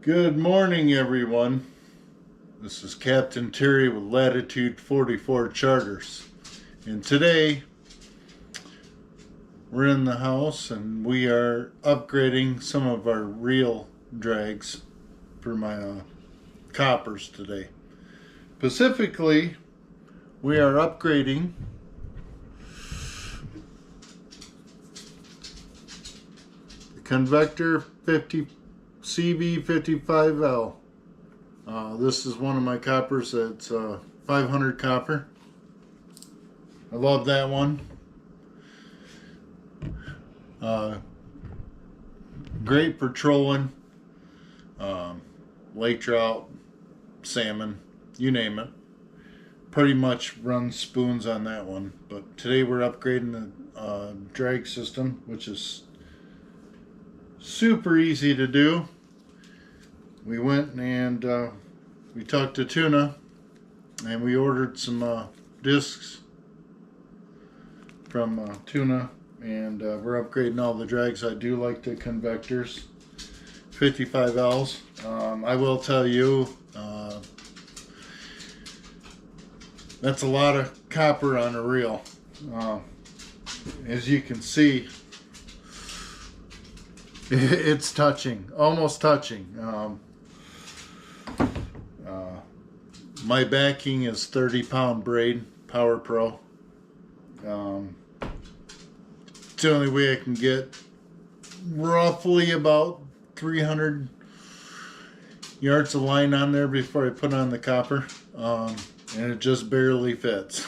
Good morning, everyone. This is Captain Terry with Latitude 44 Charters. And today, we're in the house and we are upgrading some of our reel drags for my coppers today. Specifically, we are upgrading the Convector 50 CV55L. This is one of my coppers that's 500 copper. I love that one. Great for trolling, lake trout, salmon, you name it. Pretty much run spoons on that one. But today we're upgrading the drag system, which is super easy to do. We went and we talked to Tuna and we ordered some discs from Tuna, and we're upgrading all the drags. I do like the Convectors 55Ls. I will tell you, that's a lot of copper on a reel. As you can see, it's touching, almost touching. My backing is 30-pound braid, Power Pro. It's the only way I can get roughly about 300 yards of line on there before I put on the copper. And it just barely fits.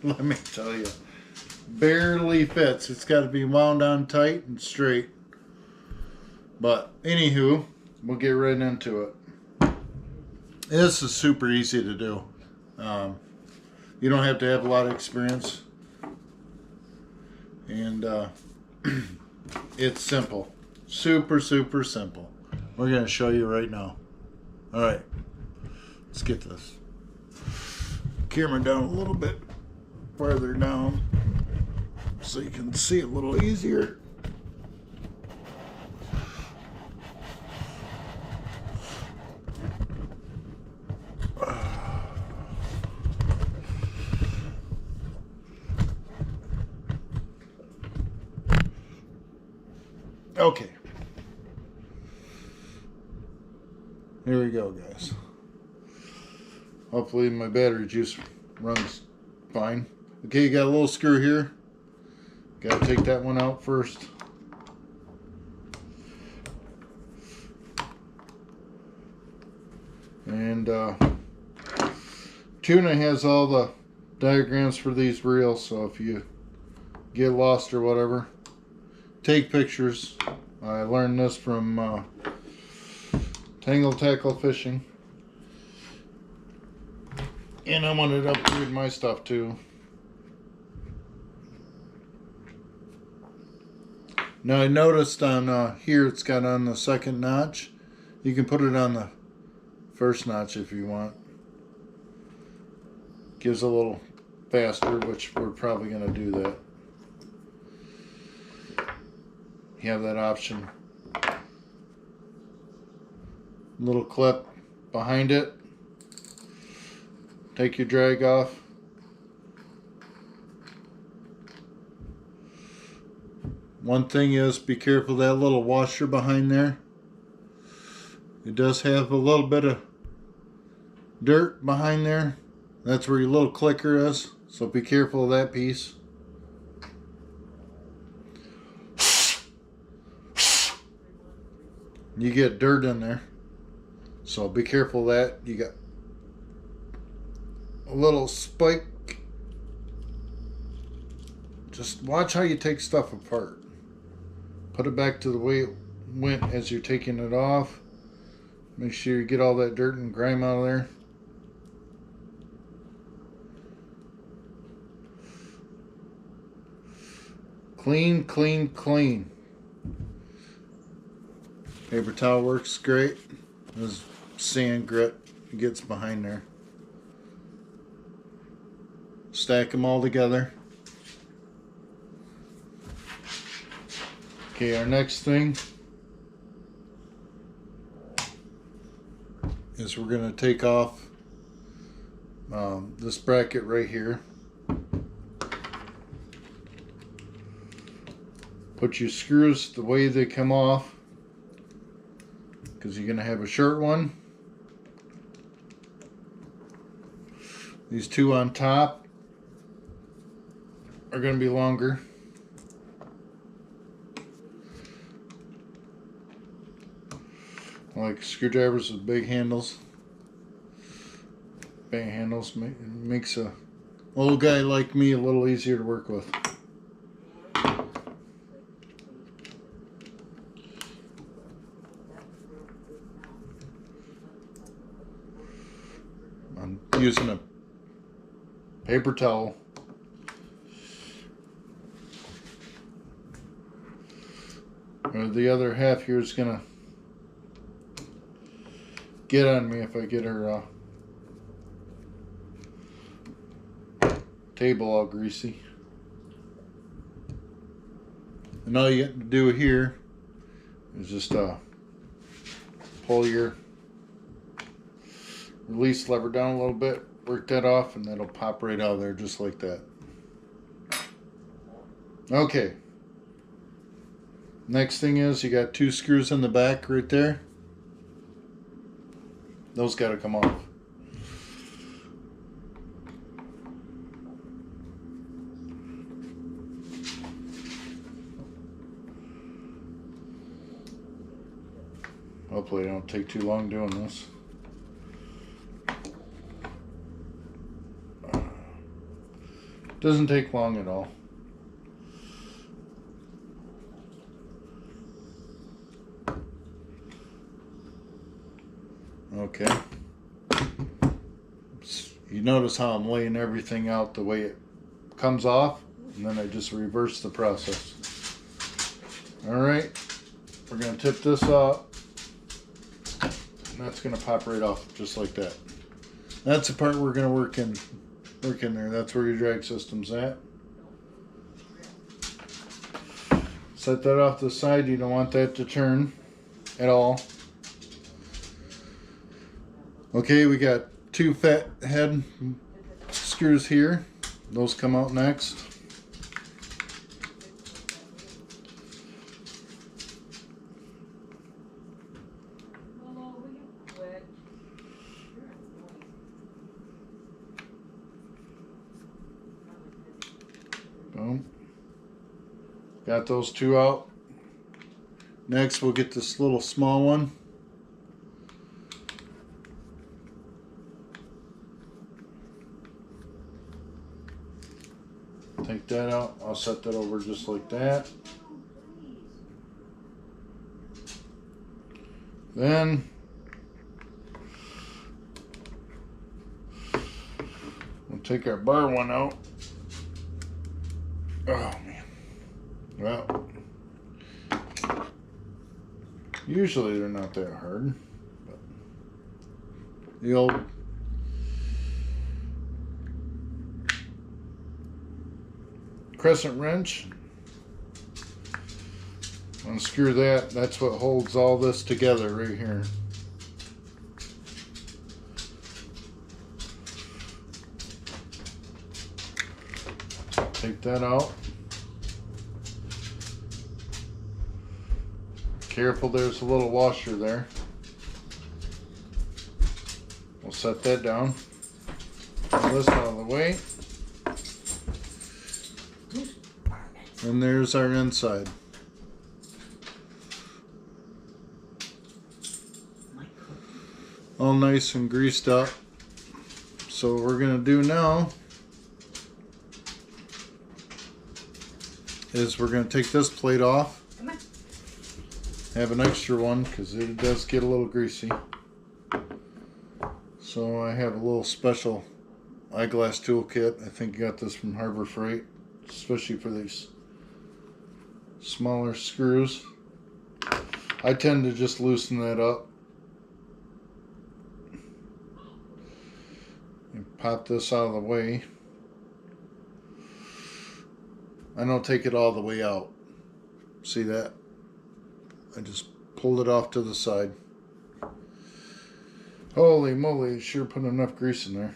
Let me tell you. Barely fits. It's got to be wound on tight and straight. But anywho, we'll get right into it. This is super easy to do. You don't have to have a lot of experience. And it's simple. Super, super simple. We're going to show you right now. Alright, let's get this camera down a little bit farther down so you can see it a little easier. Okay. Here we go, guys. Hopefully my battery juice runs fine. Okay, you got a little screw here. Gotta take that one out first. And Tuna has all the diagrams for these reels, so if you get lost or whatever, take pictures. I learned this from Tangle Tackle Fishing. And I wanted to upgrade my stuff too. Now I noticed on here it's got on the second notch. You can put it on the first notch if you want. Gives a little faster, which we're probably going to do that. You have that option. Little clip behind it. Take your drag off. One thing is, be careful of that little washer behind there. It does have a little bit of dirt behind there. That's where your little clicker is, so be careful of that piece. You get dirt in there, so be careful of that. You got a little spike. Just watch how you take stuff apart. Put it back to the way it went as you're taking it off. Make sure you get all that dirt and grime out of there. Clean, clean, clean. Paper towel works great. There's sand grit gets behind there. Stack them all together. Okay, our next thing is we're going to take off this bracket right here. Put your screws the way they come off, because you're going to have a short one. These two on top are going to be longer. I like screwdrivers with big handles. Big handles makes a old guy like me a little easier to work with. I'm using a paper towel. The other half here is gonna get on me if I get her table all greasy. And all you got to do here is just pull your release lever down a little bit, work that off, and that'll pop right out of there just like that. Okay. Next thing is you got two screws in the back right there. Those got to come off. Hopefully I don't take too long doing this. Doesn't take long at all. Okay. You notice how I'm laying everything out the way it comes off, and then I just reverse the process. Alright, we're going to tip this up, and that's going to pop right off just like that. That's the part we're going to work in there. That's where your drag system's at. Set that off to the side. You don't want that to turn at all. Okay, we got two fat head screws here. Those come out next. Boom. Got those two out. Next we'll get this little small one. Take that out. I'll set that over just like that. Then we'll take our bar one out. Oh man. Well, usually they're not that hard, but the old crescent wrench, unscrew that. That's what holds all this together right here. Take that out. Careful, there's a little washer there. We'll set that down. Pull this out of the way. And there's our inside. All nice and greased up. So what we're going to do now is we're going to take this plate off. Have an extra one because it does get a little greasy. So I have a little special eyeglass toolkit. I think I got this from Harbor Freight, especially for these smaller screws. I tend to just loosen that up and pop this out of the way. I don't take it all the way out. See that? I just pulled it off to the side. Holy moly, sure put enough grease in there.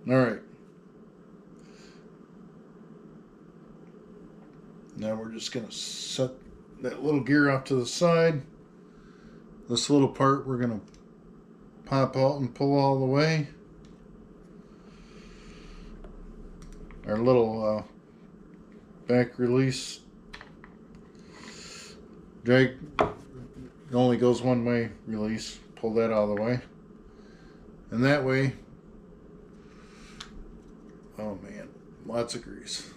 Alright. Now we're just going to set that little gear off to the side. This little part we're going to pop out and pull all the way. Our little back release drag only goes one way release. Pull that out of the way. And that way, oh man, lots of grease.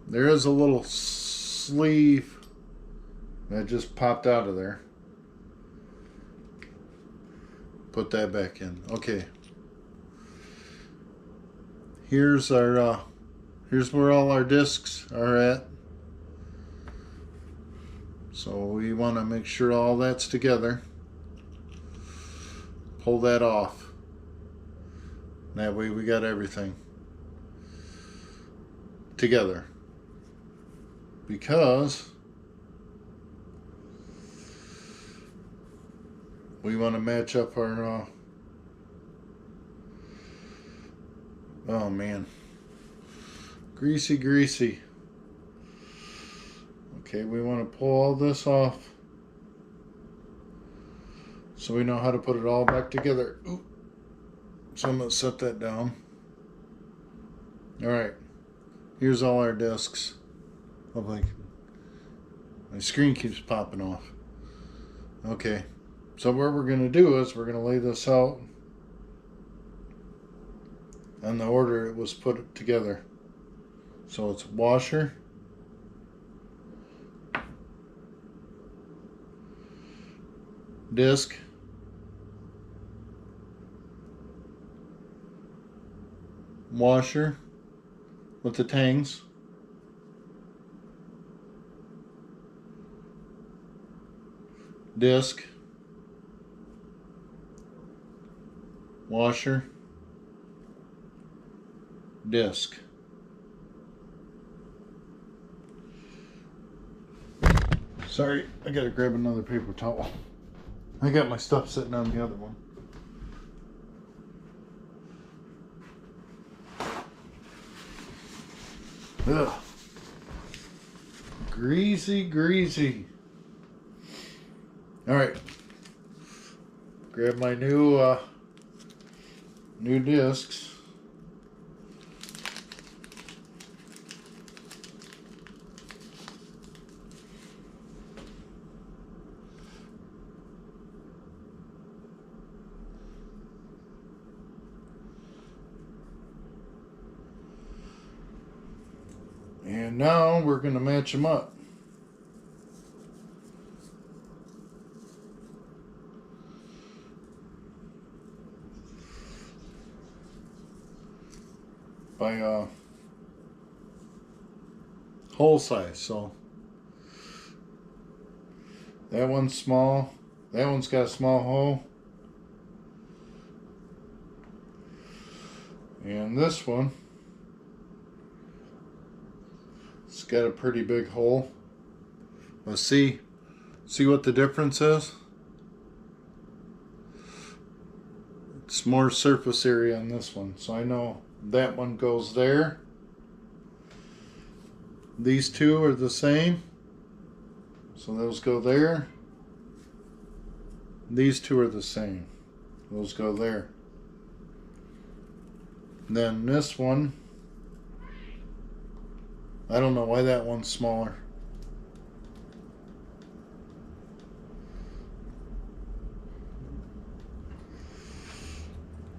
There is a little sleeve that just popped out of there. Put that back in. Okay. Here's our here's where all our discs are at. So we want to make sure all that's together. Pull that off. That way we got everything together. Because we want to match up our oh man, greasy. Okay, we want to pull all this off so we know how to put it all back together. Ooh. So I'm going to set that down. Alright, here's all our discs. Oh, like my screen keeps popping off. Okay, so what we're going to do is we're going to lay this out in the order it was put together. So it's washer, disc, washer with the tangs, disc, washer, disc. Sorry, I gotta grab another paper towel. I got my stuff sitting on the other one. Ugh. Greasy. Alright. Grab my new discs. And now we're going to match them up. By hole size. So that one's small. That one's got a small hole. And this one, it's got a pretty big hole. Let's see what the difference is. It's more surface area on this one. So I know that one goes there. These two are the same. So those go there. These two are the same. Those go there. Then this one, I don't know why that one's smaller.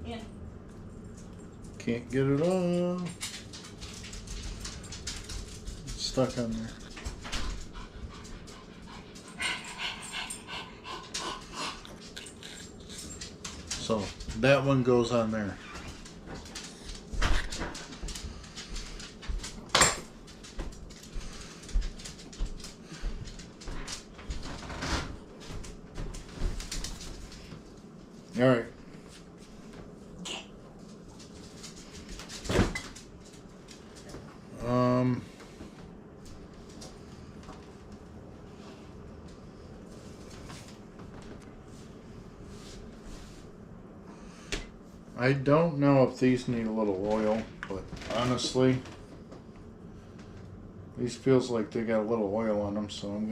Yeah. Can't get it off. It's stuck on there. So that one goes on there. All right. I don't know if these need a little oil, but honestly, these feels like they got a little oil on them, so I'm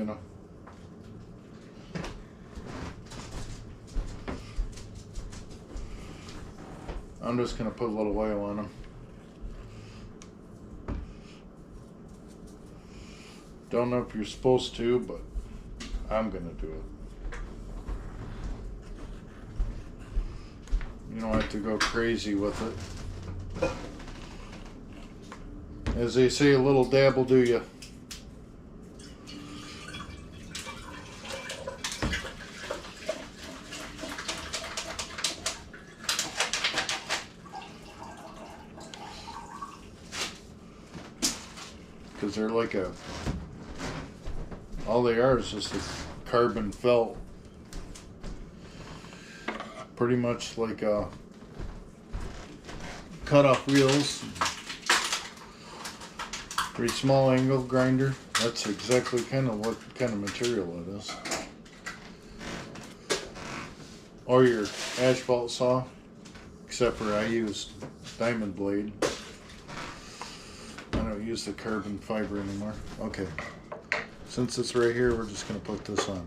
just gonna put a little oil on them. Don't know if you're supposed to, but I'm gonna do it. You don't have to go crazy with it. As they say, a little dab will do you. Because they're like all they are is just a carbon felt. Pretty much like cut-off wheels. Pretty small angle grinder. That's exactly kind of what kind of material it is. Or your asphalt saw, except for I use diamond blade. I don't use the carbon fiber anymore. Okay, since it's right here, we're just going to put this on.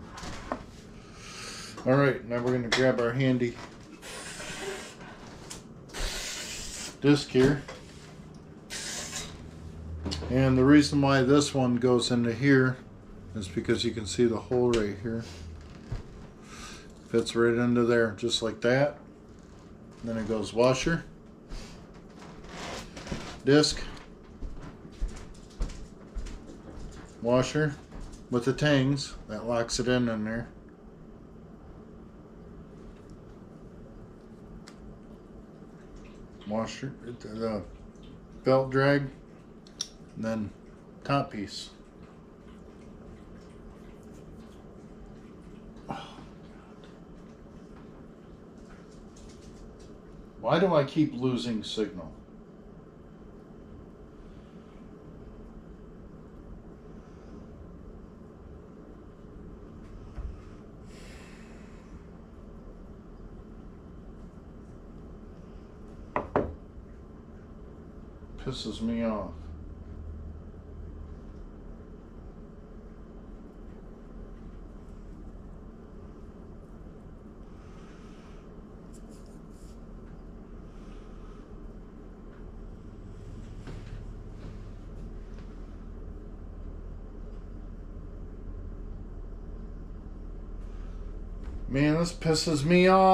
Alright, now we're going to grab our handy disc here. And the reason why this one goes into here is because you can see the hole right here. Fits right into there, just like that. Then it goes washer, disc, washer with the tangs that locks it in there. Washer, the belt drag, and then top piece. Why do I keep losing signal? Pisses me off. Man, this pisses me off.